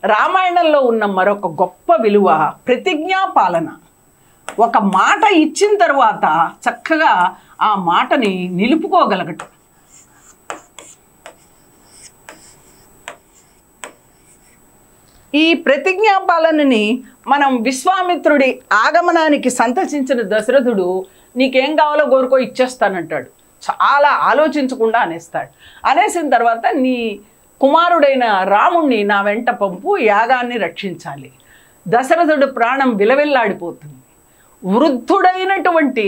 రామాయణంలో ఉన్న మరొక గొప్ప విలువ ప్రతిజ్ఞా పాలన. ఒక మాట ఇచ్చిన తర్వాత చక్కగా ఆ మాటని నిలుపుకోగలగటం. ఈ ప్రతిజ్ఞా పాలనని మనం విశ్వామిత్రుడి ఆగమనానికి సంతసించిన దశరథుడు నీకేం కావాలో కోరుకో ఇచ్చేస్తానంటాడు. చాలా ఆలోచించకుండా అనేస్తాడు. అనేసిన తర్వాత నీ కుమారుడైన రాముణ్ణి నా వెంట పంపు, యాగాన్ని రక్షించాలి. దశరథుడు ప్రాణం విలవిల్లాడిపోతుంది. వృద్ధుడైనటువంటి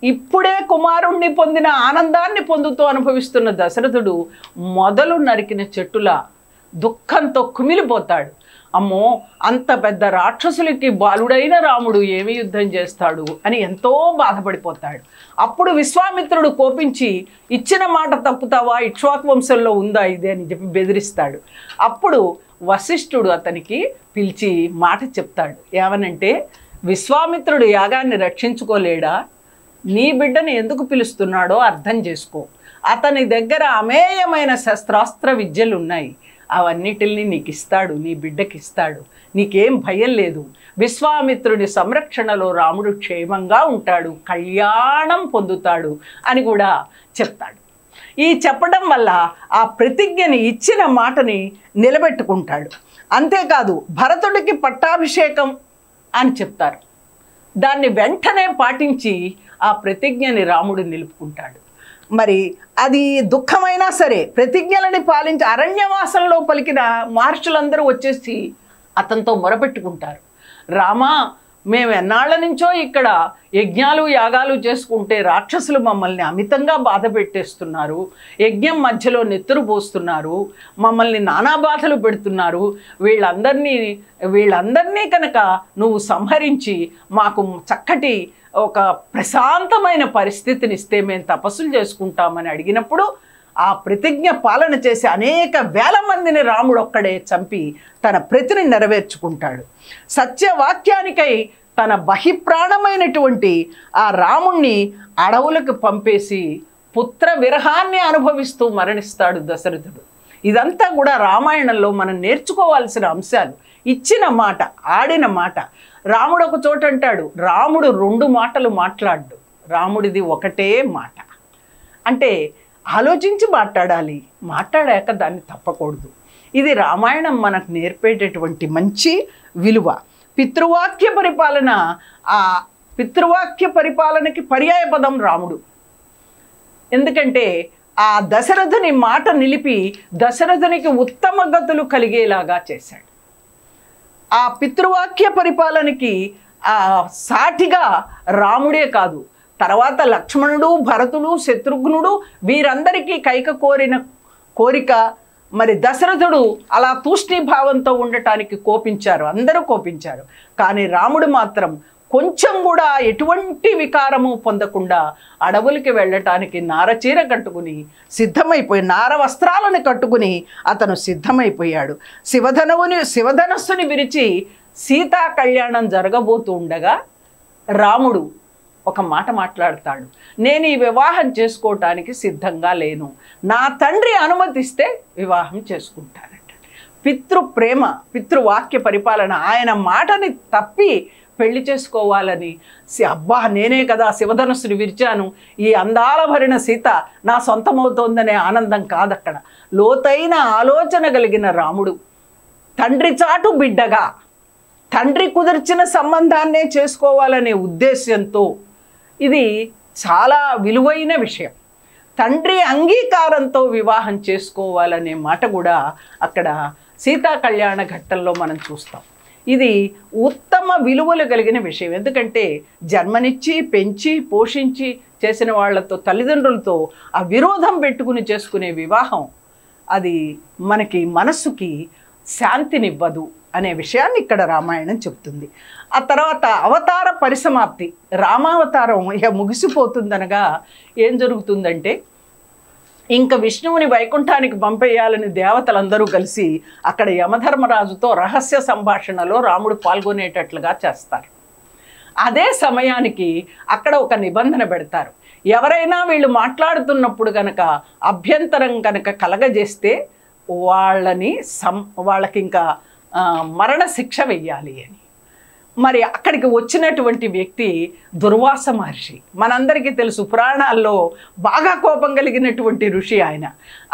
ఇప్పుడే కుమారుణ్ణి పొందిన ఆనందాన్ని పొందుతూ అనుభవిస్తున్న దశరథుడు మొదలు నరికిన చెట్టులా దుఃఖంతో కుమిలిపోతాడు. అమ్మో, అంత పెద్ద రాక్షసులకి బాలుడైన రాముడు ఏమి యుద్ధం చేస్తాడు అని ఎంతో బాధపడిపోతాడు. అప్పుడు విశ్వామిత్రుడు కోపించి ఇచ్చిన మాట తప్పుతావా, ఇక్ష్వాకు వంశంలో ఉందా ఇదే అని చెప్పి బెదిరిస్తాడు. అప్పుడు వశిష్ఠుడు అతనికి పిలిచి మాట చెప్తాడు. ఏమనంటే, విశ్వామిత్రుడు యాగాన్ని రక్షించుకోలేడా, నీ బిడ్డని ఎందుకు పిలుస్తున్నాడో అర్థం చేసుకో. అతని దగ్గర అమేయమైన శస్త్రాస్త్ర విద్యలు ఉన్నాయి. అవన్నిటిని నీకు ఇస్తాడు, నీ బిడ్డకి ఇస్తాడు. నీకేం భయం లేదు. విశ్వామిత్రుడి సంరక్షణలో రాముడు క్షేమంగా ఉంటాడు, కళ్యాణం పొందుతాడు అని కూడా చెప్తాడు. ఈ చెప్పడం వల్ల ఆ ప్రతిజ్ఞని, ఇచ్చిన మాటని నిలబెట్టుకుంటాడు. అంతేకాదు భరతుడికి పట్టాభిషేకం అని చెప్తారు. దాన్ని వెంటనే పాటించి ఆ ప్రతిజ్ఞని రాముడు నిలుపుకుంటాడు. మరి అది దుఃఖమైనా సరే ప్రతిజ్ఞలని పాలించి అరణ్యవాసంలో పలికిన మహర్షులందరూ వచ్చేసి అతనితో మొరపెట్టుకుంటారు. రామా, మేము ఎన్నాళ్ళ నుంచో ఇక్కడ యజ్ఞాలు యాగాలు చేసుకుంటే రాక్షసులు మమ్మల్ని అమితంగా బాధ పెట్టేస్తున్నారు. యజ్ఞం మధ్యలో నెత్తురు పోస్తున్నారు, మమ్మల్ని నానా బాధలు పెడుతున్నారు. వీళ్ళందరినీ కనుక నువ్వు సంహరించి మాకు చక్కటి ఒక ప్రశాంతమైన పరిస్థితిని ఇస్తే మేము తపస్సులు చేసుకుంటామని అడిగినప్పుడు ఆ ప్రతిజ్ఞ పాలన చేసి అనేక వేల మందిని రాముడు ఒక్కడే చంపి తన ప్రతిని నెరవేర్చుకుంటాడు. సత్యవాక్యానికై తన బహిప్రాణమైనటువంటి ఆ రాముణ్ణి అడవులకు పంపేసి పుత్ర విరహాన్ని అనుభవిస్తూ మరణిస్తాడు దశరథుడు. ఇదంతా కూడా రామాయణంలో మనం నేర్చుకోవాల్సిన అంశాలు. ఇచ్చిన మాట, ఆడిన మాట. రాముడు ఒక చోట అంటాడు, రాముడు 2 మాటలు మాట్లాడు, రాముడిది ఒకటే మాట. అంటే ఆలోచించి మాట్లాడాలి, మాట్లాడాక దాన్ని తప్పకూడదు. ఇది రామాయణం మనకు నేర్పేటటువంటి మంచి విలువ. పితృవాక్య పరిపాలన, ఆ పితృవాక్య పరిపాలనకి పర్యాయ పదం రాముడు. ఎందుకంటే ఆ దశరథుని మాట నిలిపి దశరథునికి ఉత్తమ గతులు కలిగేలాగా చేశాడు. ఆ పితృవాక్య పరిపాలనకి సాటిగా రాముడే కాదు, తర్వాత లక్ష్మణుడు, భరతుడు, శత్రుఘ్నుడు వీరందరికీ కైక కోరిన కోరిక. మరి దశరథుడు అలా తూష్ణీభావంతో ఉండటానికి కోపించారు, అందరూ కోపించారు. కానీ రాముడు మాత్రం కొంచెం కూడా ఎటువంటి వికారము పొందకుండా అడవులకి వెళ్ళటానికి నారచీర కట్టుకుని సిద్ధమైపోయి, నార వస్త్రాలను కట్టుకుని అతను సిద్ధమైపోయాడు. శివధనస్సుని విరిచి సీతా కళ్యాణం జరగబోతూ ఉండగా రాముడు ఒక మాట మాట్లాడతాడు. నేను ఈ వివాహం చేసుకోవటానికి సిద్ధంగా లేను, నా తండ్రి అనుమతిస్తే వివాహం చేసుకుంటానంట. పితృప్రేమ, పితృవాక్య పరిపాలన. ఆయన మాటని తప్పి పెళ్లి చేసుకోవాలని, అబ్బా నేనే కదా శివధనస్సుని విరిచాను, ఈ అందాల భరిన సీత నా సొంతమవుతోందనే ఆనందం కాదక్కడ. లోతైన ఆలోచన కలిగిన రాముడు తండ్రి చాటు బిడ్డగా తండ్రి కుదిర్చిన సంబంధాన్నే చేసుకోవాలనే ఉద్దేశ్యంతో, ఇది చాలా విలువైన విషయం. తండ్రి అంగీకారంతో వివాహం చేసుకోవాలనే మాట కూడా అక్కడ సీతా కళ్యాణ ఘట్టంలో మనం చూస్తాం. ఇది ఉత్తమ విలువలు కలిగిన విషయం. ఎందుకంటే జన్మనిచ్చి పెంచి పోషించి చేసిన వాళ్ళతో, తల్లిదండ్రులతో ఆ విరోధం పెట్టుకుని చేసుకునే వివాహం అది మనకి మనస్సుకి శాంతినివ్వదు అనే విషయాన్ని ఇక్కడ రామాయణం చెప్తుంది. ఆ తర్వాత అవతార పరిసమాప్తి, రామావతారం ఇక ముగిసిపోతుందనగా ఏం జరుగుతుందంటే, ఇంకా విష్ణువుని వైకుంఠానికి పంపేయాలని దేవతలందరూ కలిసి అక్కడ యమధర్మరాజుతో రహస్య సంభాషణలో రాముడు పాల్గొనేటట్లుగా చేస్తారు. అదే సమయానికి అక్కడ ఒక నిబంధన పెడతారు. ఎవరైనా వీళ్ళు మాట్లాడుతున్నప్పుడు కనుక అభ్యంతరం కనుక కలగజేస్తే వాళ్ళకి ఇంకా మరణ శిక్ష వెయ్యాలి అని. మరి అక్కడికి వచ్చినటువంటి వ్యక్తి దుర్వాస మహర్షి. మనందరికీ తెలుసు, పురాణాల్లో బాగా కోపం కలిగినటువంటి ఋషి ఆయన.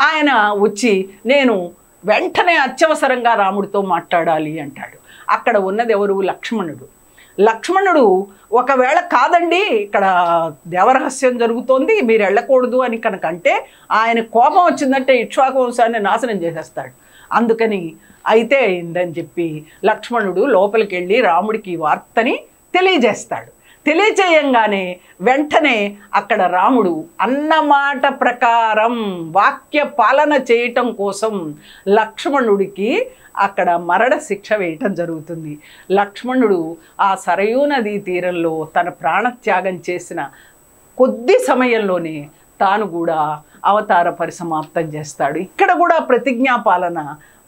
ఆయన వచ్చి నేను వెంటనే అత్యవసరంగా రాముడితో మాట్లాడాలి అంటాడు. అక్కడ ఉన్నది ఎవరు? లక్ష్మణుడు. లక్ష్మణుడు ఒకవేళ కాదండి ఇక్కడ దేవరహస్యం జరుగుతోంది మీరు వెళ్ళకూడదు అని కనుకంటే ఆయన కోపం వచ్చిందంటే ఇక్ష్వాకు వంశాన్ని నాశనం చేసేస్తాడు. అందుకని అయితే అయిందని చెప్పి లక్ష్మణుడు లోపలికి వెళ్ళి రాముడికి ఈ వార్తని తెలియజేస్తాడు. తెలియచేయంగానే వెంటనే అక్కడ రాముడు అన్నమాట ప్రకారం వాక్య పాలన చేయటం కోసం లక్ష్మణుడికి అక్కడ మరణ శిక్ష వేయటం జరుగుతుంది. లక్ష్మణుడు ఆ సరయూ నదీ తీరంలో తన ప్రాణత్యాగం చేసిన కొద్ది సమయంలోనే తాను కూడా అవతార పరిసమాప్తం చేస్తాడు. ఇక్కడ కూడా ప్రతిజ్ఞా పాలన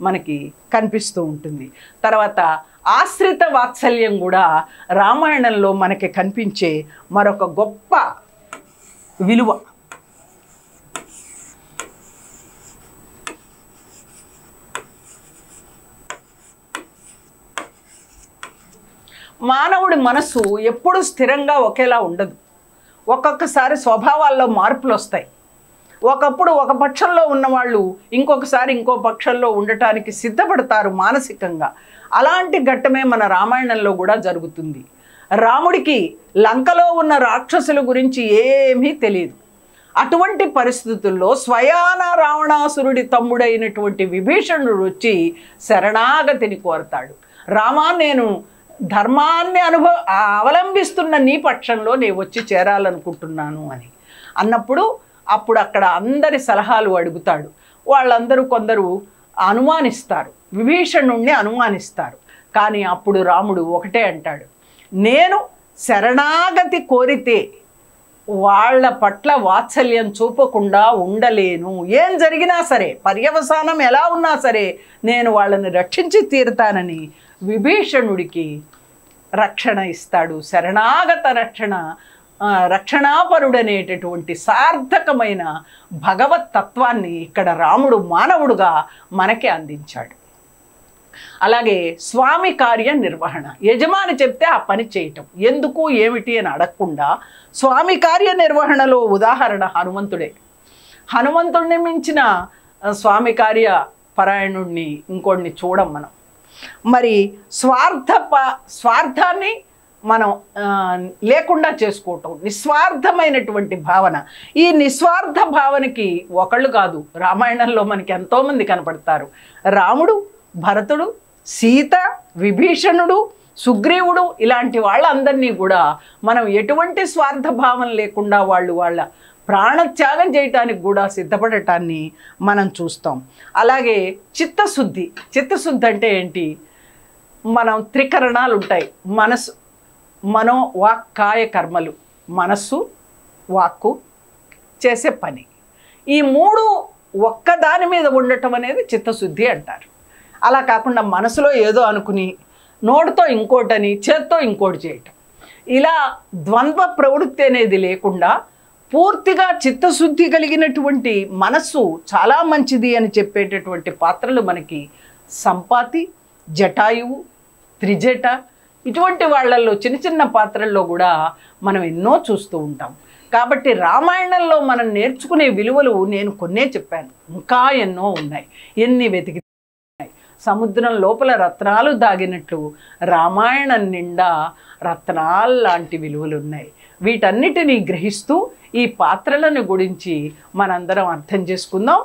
మనకి కనిపిస్తూ ఉంటుంది. తర్వాత ఆశ్రిత వాత్సల్యం కూడా రామాయణంలో మనకి కనిపించే మరొక గొప్ప విలువ. మానవుడి మనసు ఎప్పుడు స్థిరంగా ఒకేలా ఉండదు. ఒక్కొక్కసారి స్వభావాల్లో మార్పులు వస్తాయి. ఒకప్పుడు ఒక పక్షంలో ఉన్నవాళ్ళు ఇంకొకసారి ఇంకో పక్షంలో ఉండటానికి సిద్ధపడతారు మానసికంగా. అలాంటి ఘట్టమే మన రామాయణంలో కూడా జరుగుతుంది. రాముడికి లంకలో ఉన్న రాక్షసుల గురించి ఏమీ తెలియదు. అటువంటి పరిస్థితుల్లో స్వయాన రావణాసురుడి తమ్ముడైనటువంటి విభీషణుడు వచ్చి శరణాగతిని కోరతాడు. రామా, నేను ధర్మాన్ని అవలంబిస్తున్న నీ పక్షంలో నేను వచ్చి చేరాలనుకుంటున్నాను అని అన్నప్పుడు అప్పుడు అక్కడ అందరి సలహాలు అడుగుతాడు. వాళ్ళందరూ కొందరు అనుమానిస్తారు, విభీషణుణ్ణి అనుమానిస్తారు. కానీ అప్పుడు రాముడు ఒకటే అంటాడు, నేను శరణాగతి కోరితే వాళ్ళ పట్ల వాత్సల్యం చూపకుండా ఉండలేను. ఏం జరిగినా సరే, పర్యవసానం ఎలా ఉన్నా సరే నేను వాళ్ళని రక్షించి తీరుతానని విభీషణుడికి రక్షణ ఇస్తాడు. శరణాగత రక్షణాపరుడనేటటువంటి సార్థకమైన భగవత్ తత్వాన్ని ఇక్కడ రాముడు మానవుడుగా మనకి అందించాడు. అలాగే స్వామి కార్య నిర్వహణ, యజమాని చెప్తే ఆ పని చేయటం, ఎందుకు ఏమిటి అని అడగకుండా స్వామి కార్య నిర్వహణలో ఉదాహరణ హనుమంతుడే. హనుమంతుడిని మించిన స్వామి కార్య పరాయణుడిని ఇంకోడిని చూడం మనం. మరి స్వార్థాన్ని మనం లేకుండా చేసుకోవటం, నిస్వార్థమైనటువంటి భావన. ఈ నిస్వార్థ భావనకి ఒకళ్ళు కాదు, రామాయణంలో మనకి ఎంతోమంది కనపడతారు. రాముడు, భరతుడు, సీత, విభీషణుడు, సుగ్రీవుడు, ఇలాంటి వాళ్ళందరినీ కూడా మనం ఎటువంటి స్వార్థ భావన లేకుండా వాళ్ళ ప్రాణత్యాగం చేయటానికి కూడా సిద్ధపడటాన్ని మనం చూస్తాం. అలాగే చిత్తశుద్ధి అంటే ఏంటి? మనం త్రికరణాలు ఉంటాయి, మనసు, మనో, వాక్, కాయ కర్మలు. మనస్సు, వాక్కు, చేసే పని, ఈ మూడు ఒక్కదాని మీద ఉండటం అనేది చిత్తశుద్ధి అంటారు. అలా కాకుండా మనసులో ఏదో అనుకుని నోటితో ఇంకోటని చేత్తో ఇంకోటి చేయటం, ఇలా ద్వంద్వ ప్రవృత్తి అనేది లేకుండా పూర్తిగా చిత్తశుద్ధి కలిగినటువంటి మనస్సు చాలా మంచిది అని చెప్పేటటువంటి పాత్రలు మనకి సంపాతి, జటాయువు, త్రిజట, ఇటువంటి వాళ్ళల్లో చిన్న చిన్న పాత్రల్లో కూడా మనం ఎన్నో చూస్తూ ఉంటాం. కాబట్టి రామాయణంలో మనం నేర్చుకునే విలువలు నేను కొన్నే చెప్పాను, ఇంకా ఎన్నో ఉన్నాయి. ఎన్ని వెతికి సముద్రం లోపల రత్నాలు దాగినట్లు రామాయణం నిండా రత్నాలు లాంటి విలువలు ఉన్నాయి. వీటన్నిటినీ గ్రహిస్తూ ఈ పాత్రలను గురించి మనందరం అర్థం చేసుకుందాం.